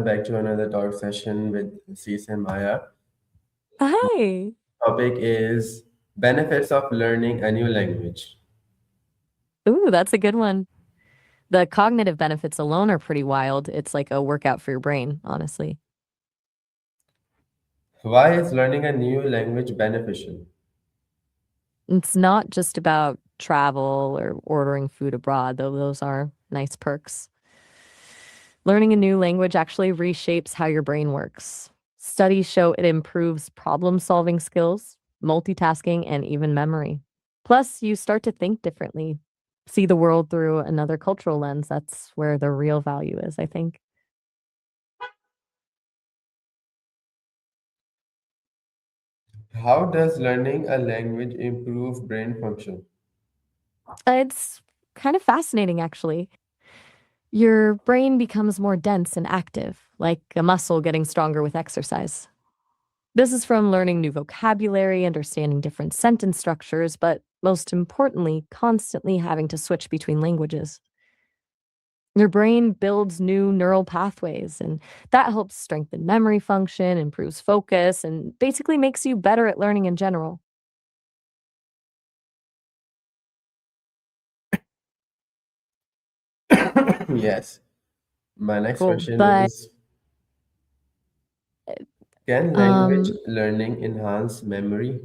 back to another talk session with Sis and Maya. Hi. Topic is benefits of learning a new language. Ooh, that's a good one. The cognitive benefits alone are pretty wild. It's like a workout for your brain, honestly. Why is learning a new language beneficial? It's not just about travel or ordering food abroad, though those are nice perks. Learning a new language actually reshapes how your brain works. Studies show it improves problem solving skills, multitasking, and even memory. Plus, you start to think differently, see the world through another cultural lens. That's where the real value is, I think. How does learning a language improve brain function? It's kind of fascinating, actually. Your brain becomes more dense and active, like a muscle getting stronger with exercise. This is from learning new vocabulary, understanding different sentence structures, but most importantly, constantly having to switch between languages. Your brain builds new neural pathways, and that helps strengthen memory function, improves focus, and basically makes you better at learning in general. Yes. My next Cool. question But is, can language um learning enhance memory?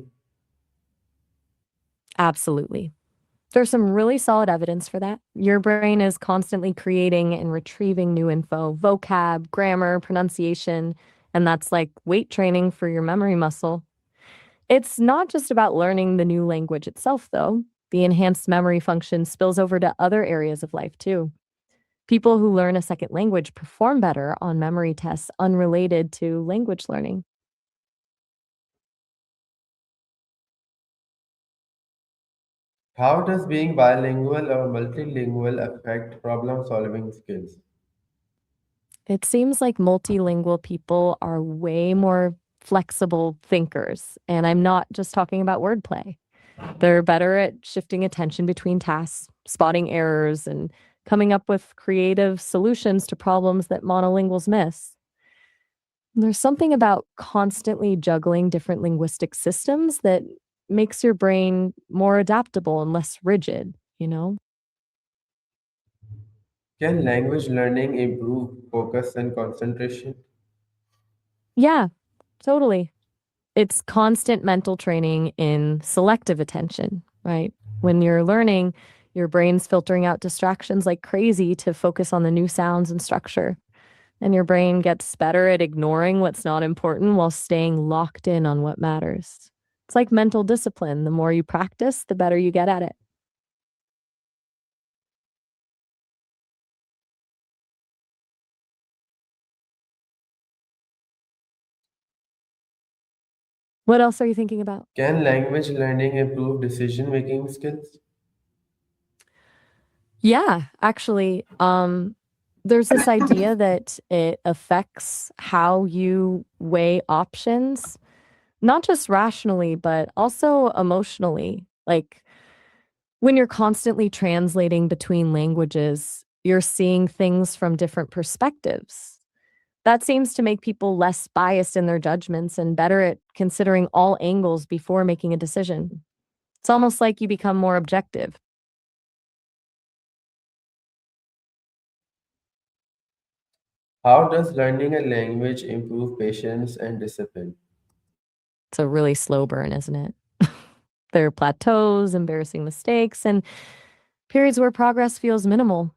absolutely. There's some really solid evidence for that. Your brain is constantly creating and retrieving new info, vocab, grammar, pronunciation, and that's like weight training for your memory muscle. It's not just about learning the new language itself, though. The enhanced memory function spills over to other areas of life, too. People who learn a second language perform better on memory tests unrelated to language learning. How does being bilingual or multilingual affect problem solving skills? It seems like multilingual people are way more flexible thinkers, and I'm not just talking about wordplay. They're better at shifting attention between tasks, spotting errors, and coming up with creative solutions to problems that monolinguals miss. There's something about constantly juggling different linguistic systems that makes your brain more adaptable and less rigid, you know? Can language learning improve focus and concentration? Yeah, totally. It's constant mental training in selective attention, right? When you're learning, your brain's filtering out distractions like crazy to focus on the new sounds and structure. And your brain gets better at ignoring what's not important while staying locked in on what matters. It's like mental discipline. The more you practice, the better you get at it. What else are you thinking about? Can language learning improve decision making skills? Yeah, actually, there's this idea that it affects how you weigh options, not just rationally, but also emotionally. Like when you're constantly translating between languages, you're seeing things from different perspectives. That seems to make people less biased in their judgments and better at considering all angles before making a decision. It's almost like you become more objective. How does learning a language improve patience and discipline? It's a really slow burn, isn't it? There are plateaus, embarrassing mistakes, and periods where progress feels minimal.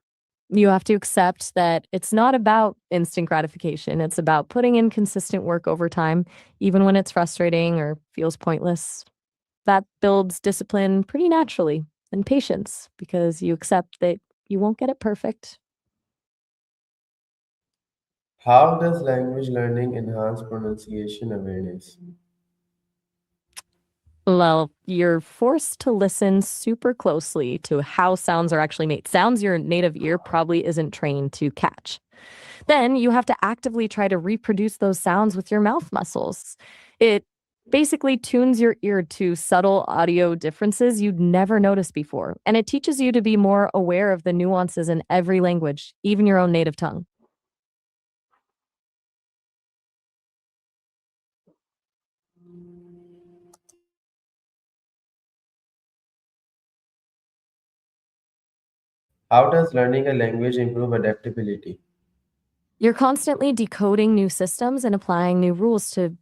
You have to accept that it's not about instant gratification. It's about putting in consistent work over time, even when it's frustrating or feels pointless. That builds discipline pretty naturally and patience because you accept that you won't get it perfect. How does language learning enhance pronunciation awareness? Well, you're forced to listen super closely to how sounds are actually made. Sounds your native ear probably isn't trained to catch. Then you have to actively try to reproduce those sounds with your mouth muscles. It basically tunes your ear to subtle audio differences you'd never noticed before. And it teaches you to be more aware of the nuances in every language, even your own native tongue. How does learning a language improve adaptability? You're constantly decoding new systems and applying new rules to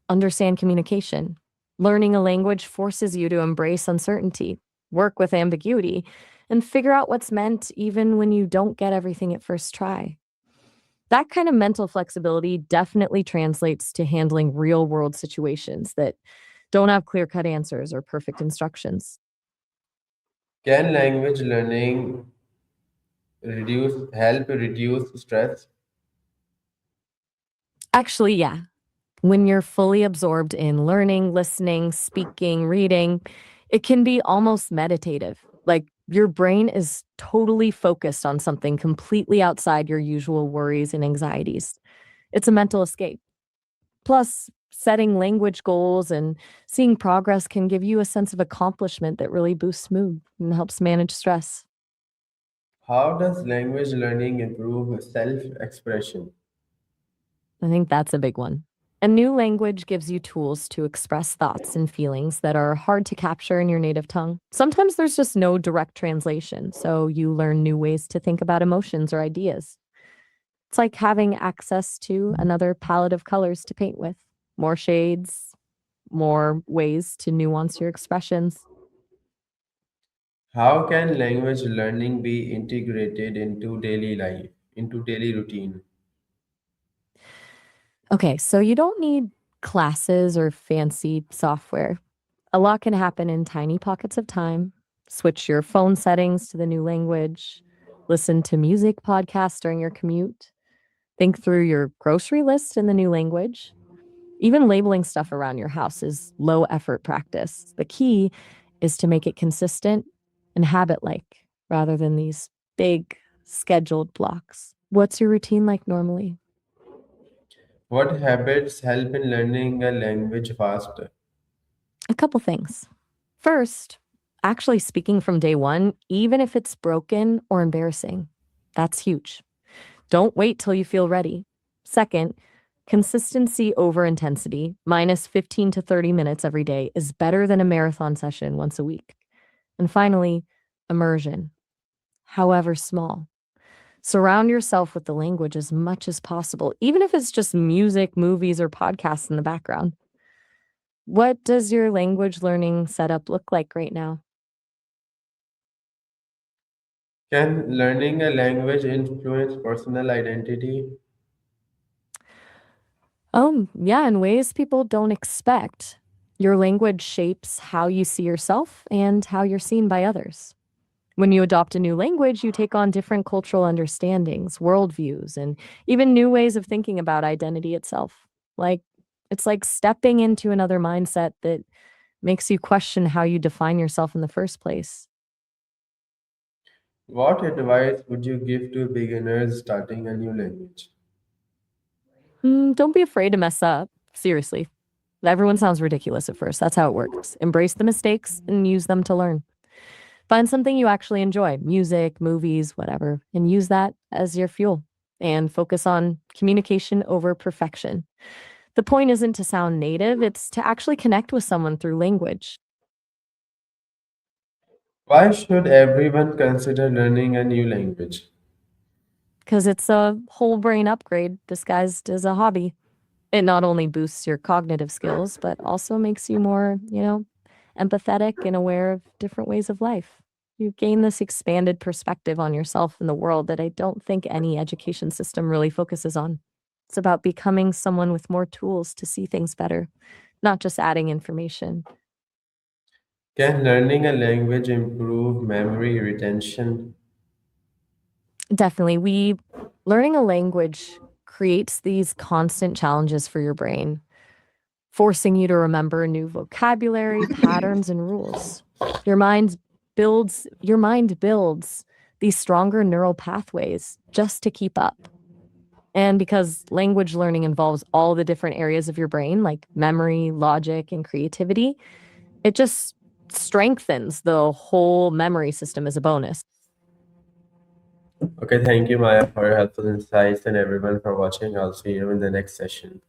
understand communication. Learning a language forces you to embrace uncertainty, work with ambiguity, and figure out what's meant even when you don't get everything at first try. That kind of mental flexibility definitely translates to handling real world situations that don't have clear cut answers or perfect instructions. Can language learning help reduce stress? Actually, yeah. When you're fully absorbed in learning, listening, speaking, reading, it can be almost meditative. Like your brain is totally focused on something completely outside your usual worries and anxieties. It's a mental escape. Plus, setting language goals and seeing progress can give you a sense of accomplishment that really boosts mood and helps manage stress. How does language learning improve self-expression? I think that's a big one. A new language gives you tools to express thoughts and feelings that are hard to capture in your native tongue. Sometimes there's just no direct translation, so you learn new ways to think about emotions or ideas. It's like having access to another palette of colors to paint with, more shades, more ways to nuance your expressions. How can language learning be integrated into daily life, into daily routine? Okay, so you don't need classes or fancy software. A lot can happen in tiny pockets of time. Switch your phone settings to the new language, listen to music podcasts during your commute, think through your grocery list in the new language. Even labeling stuff around your house is low effort practice. The key is to make it consistent and habit like rather than these big scheduled blocks. What's your routine like normally? What habits help in learning a language faster? A couple things. First, actually speaking from day one, even if it's broken or embarrassing, that's huge. Don't wait till you feel ready. Second, consistency over intensity, minus 15 to 30 minutes every day, is better than a marathon session once a week. And finally, immersion, however small. Surround yourself with the language as much as possible, even if it's just music, movies, or podcasts in the background. What does your language learning setup look like right now? Can learning a language influence personal identity? Yeah, in ways people don't expect. Your language shapes how you see yourself and how you're seen by others. When you adopt a new language, you take on different cultural understandings, worldviews, and even new ways of thinking about identity itself. Like, it's like stepping into another mindset that makes you question how you define yourself in the first place. What advice would you give to beginners starting a new language? Don't be afraid to mess up. Seriously. Everyone sounds ridiculous at first. That's how it works. Embrace the mistakes and use them to learn. Find something you actually enjoy, music, movies, whatever, and use that as your fuel and focus on communication over perfection. The point isn't to sound native, it's to actually connect with someone through language Why should everyone consider learning a new language? because it's a whole brain upgrade disguised as a hobby. It not only boosts your cognitive skills, but also makes you more, empathetic and aware of different ways of life. You gain this expanded perspective on yourself and the world that I don't think any education system really focuses on. It's about becoming someone with more tools to see things better, not just adding information. Can learning a language improve memory retention? Definitely, we learning a language creates these constant challenges for your brain, forcing you to remember new vocabulary, patterns, and rules. Your mind builds these stronger neural pathways just to keep up. And because language learning involves all the different areas of your brain, like memory, logic, and creativity, it just strengthens the whole memory system as a bonus. Okay, thank you, Maya, for your helpful insights and everyone for watching. I'll see you in the next session.